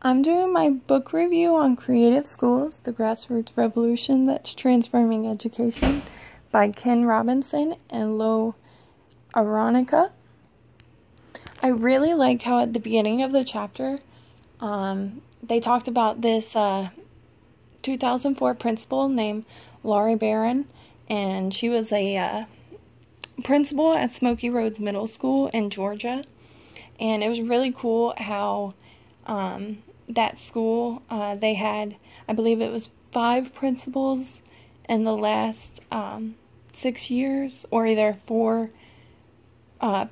I'm doing my book review on Creative Schools, the Grassroots Revolution That's Transforming Education by Ken Robinson and Lo Aronica. I really like how at the beginning of the chapter, they talked about this 2004 principal named Laurie Barron, and she was a principal at Smoky Roads Middle School in Georgia. And it was really cool how that school, they had, I believe it was 5 principals in the last 6 years, or either 4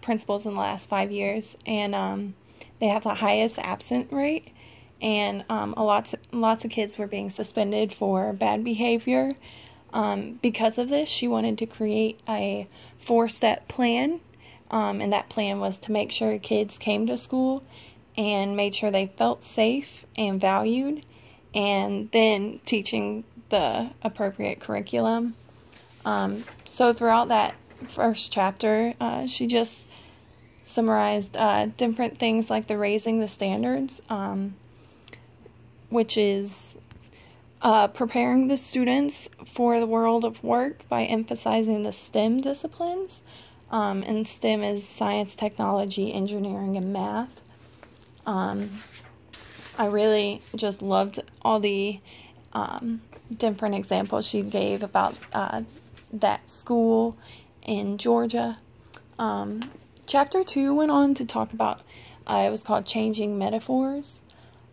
principals in the last 5 years, and they have the highest absent rate, and lots of kids were being suspended for bad behavior. Because of this, she wanted to create a 4-step plan, and that plan was to make sure kids came to school and made sure they felt safe and valued, and then teaching the appropriate curriculum. So throughout that first chapter, she just summarized different things like the raising the standards, which is preparing the students for the world of work by emphasizing the STEM disciplines. And STEM is science, technology, engineering, and math. I really just loved all the different examples she gave about that school in Georgia. Chapter 2 went on to talk about, it was called Changing Metaphors.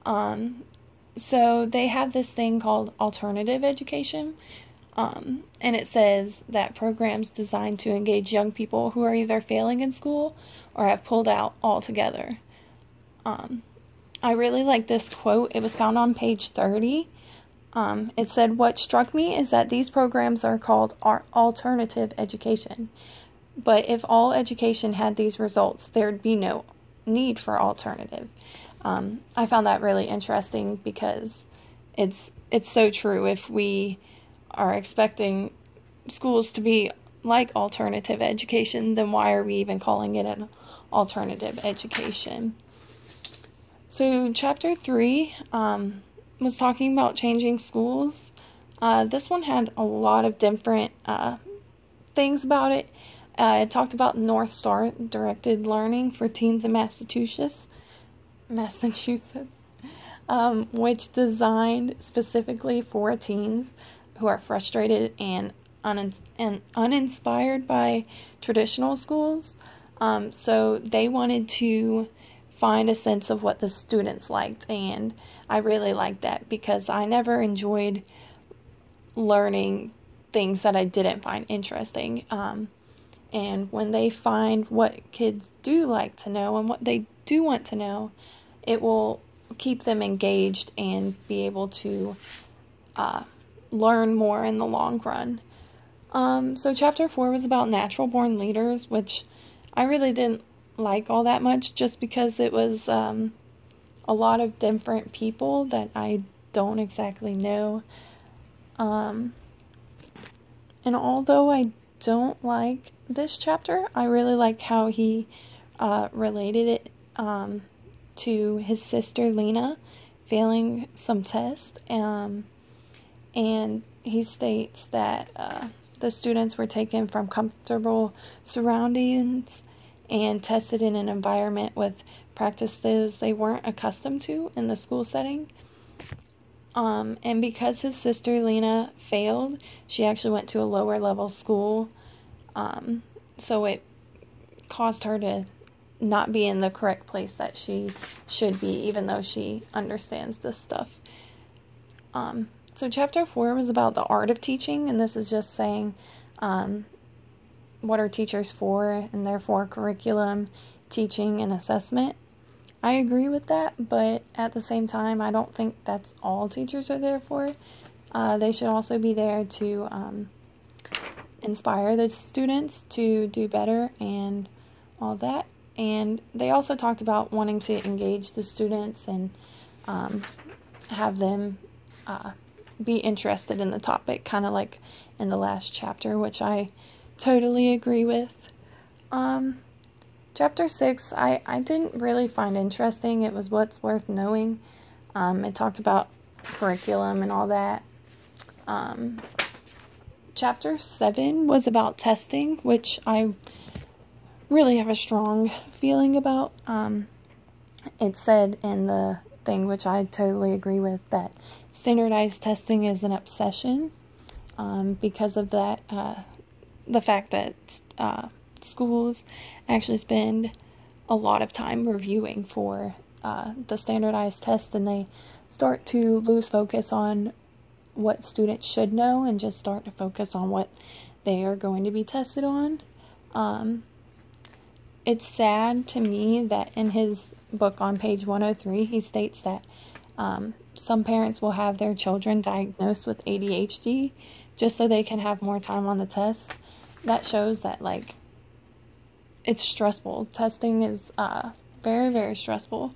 So they have this thing called alternative education, and it says that programs designed to engage young people who are either failing in school or have pulled out altogether. I really like this quote. It was found on page 30. It said, "What struck me is that these programs are called alternative education. But if all education had these results, there'd be no need for alternative." I found that really interesting because it's so true. If we are expecting schools to be like alternative education, then why are we even calling it an alternative education? So chapter 3 was talking about changing schools. This one had a lot of different things about it. It talked about North Star directed learning for teens in Massachusetts, which designed specifically for teens who are frustrated and uninspired by traditional schools. So they wanted to find a sense of what the students liked, and I really liked that because I never enjoyed learning things that I didn't find interesting. And when they find what kids do like to know and what they do want to know, it will keep them engaged and be able to learn more in the long run. So chapter 4 was about natural born leaders, which I really didn't like all that much just because it was a lot of different people that I don't exactly know. And although I don't like this chapter, I really like how he related it to his sister Lena failing some tests, and he states that the students were taken from comfortable surroundings and tested in an environment with practices they weren't accustomed to in the school setting. And because his sister Lena failed, she actually went to a lower level school, so it caused her to not be in the correct place that she should be, even though she understands this stuff. So chapter 4 was about the art of teaching, and this is just saying what are teachers for, and therefore curriculum, teaching, and assessment. I agree with that, but at the same time, I don't think that's all teachers are there for. They should also be there to inspire the students to do better and all that. And they also talked about wanting to engage the students and have them be interested in the topic, kind of like in the last chapter, which I totally agree with. Chapter 6, I didn't really find interesting. It was what's worth knowing. It talked about curriculum and all that. Chapter 7 was about testing, which I really have a strong feeling about. It said in the thing, which I totally agree with, that standardized testing is an obsession because of that, the fact that schools actually spend a lot of time reviewing for the standardized test, and they start to lose focus on what students should know and just start to focus on what they are going to be tested on. It's sad to me that in his book on page 103, he states that some parents will have their children diagnosed with ADHD just so they can have more time on the test. That shows that, like, it's stressful. Testing is very, very stressful.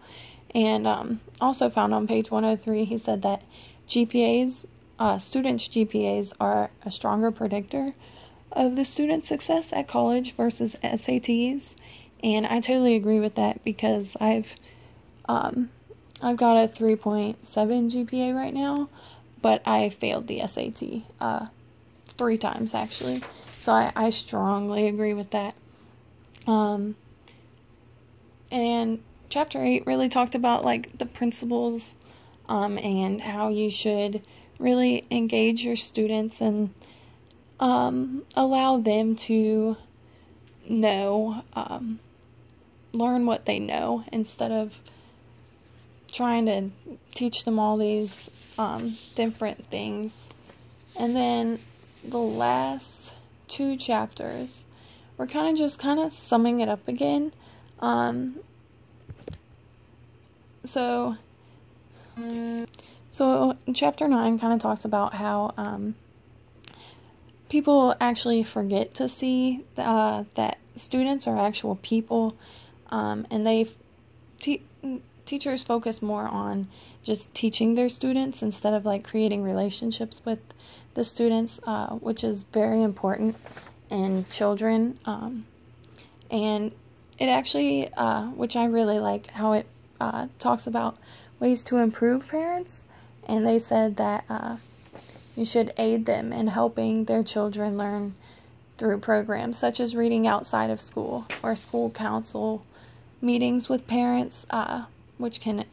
And also found on page 103, he said that GPAs, students' GPAs are a stronger predictor of the student's success at college versus SATs. And I totally agree with that, because I've got a 3.7 GPA right now, but I failed the SAT 3 times actually. So I strongly agree with that. And chapter 8 really talked about, like, the principles and how you should really engage your students and allow them to know, learn what they know, instead of trying to teach them all these different things. And then the last 2 chapters, we're kind of summing it up again. So chapter 9 kind of talks about how people actually forget to see that students are actual people, and teachers focus more on just teaching their students instead of, like, creating relationships with the students, which is very important in children. And it actually, which I really like, how it talks about ways to improve parents, and they said that you should aid them in helping their children learn through programs such as reading outside of school or school council meetings with parents, which can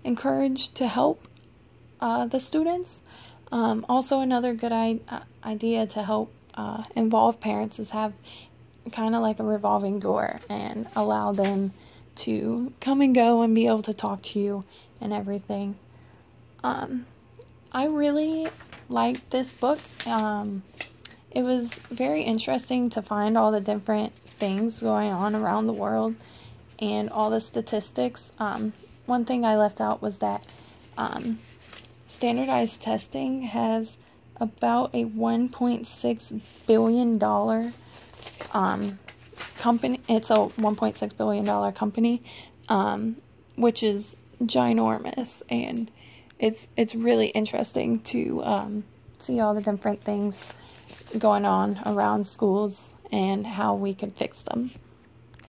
encourage to help the students. Also, another good idea to help involve parents is have kind of like a revolving door and allow them to come and go and be able to talk to you and everything. I really liked this book. It was very interesting to find all the different things going on around the world and all the statistics. One thing I left out was that standardized testing has about a $1.6 billion company. It's a $1.6 billion company, which is ginormous, and it's really interesting to see all the different things going on around schools and how we could fix them.